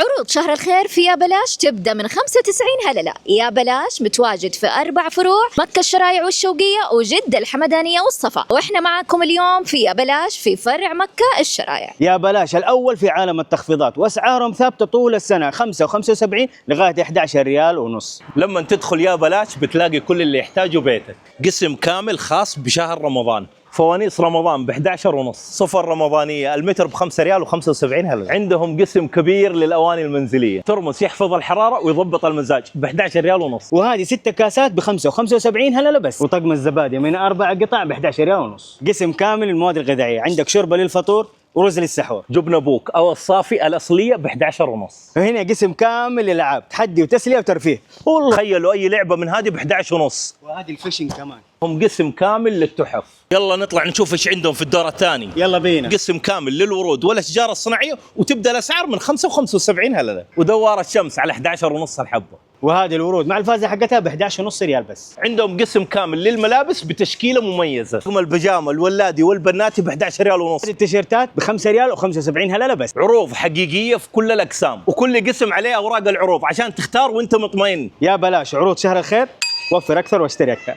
عروض شهر الخير في يا بلاش تبدأ من 95 هللة. يا بلاش متواجد في 4 فروع: مكة، الشرايع والشوقية، وجدة، الحمدانية والصفا. وإحنا معاكم اليوم في يا بلاش في فرع مكة الشرايع. يا بلاش الأول في عالم التخفيضات، وأسعارهم ثابتة طول السنة، 5 و75 لغاية 11 ريال ونص. لما تدخل يا بلاش بتلاقي كل اللي يحتاجه بيتك. قسم كامل خاص بشهر رمضان، فوانيس رمضان ب 11 ونص، صفر رمضانية المتر ب 5 ريال و75 هللة. عندهم قسم كبير للأواني المنزلية، ترمس يحفظ الحرارة ويضبط المزاج ب 11 ريال ونص. وهذه 6 كاسات ب 5 و75 هللة بس. وطقم الزبادي من 4 قطع ب 11 ريال ونص. قسم كامل للمواد الغذائية، عندك شوربة للفطور ورز للسحور، جبنة بوك أو الصافي الأصلية ب 11 ونص. وهنا قسم كامل للألعاب، تحدي وتسلية وترفيه. والله تخيلوا أي لعبة من هذه ب 11 ونص. وهذه الفيشن كمان. هم قسم كامل للتحف. يلا نطلع نشوف ايش عندهم في الدور الثاني. يلا بينا. قسم كامل للورود والاشجار الصناعيه، وتبدا الاسعار من 5 و75 هلله، ودواره شمس على 11 ونص الحبه. وهذه الورود مع الفازة حقتها ب 11 ونص ريال بس. عندهم قسم كامل للملابس بتشكيله مميزه، هم البيجامه الولادي والبناتي ب 11 ريال ونص. التيشيرتات ب 5 ريال و75 هللة بس. عروض حقيقيه في كل الاقسام، وكل قسم عليه اوراق العروض عشان تختار وانت مطمئن. يا بلاش عروض شهر الخير، وفر اكثر واشتري اكثر.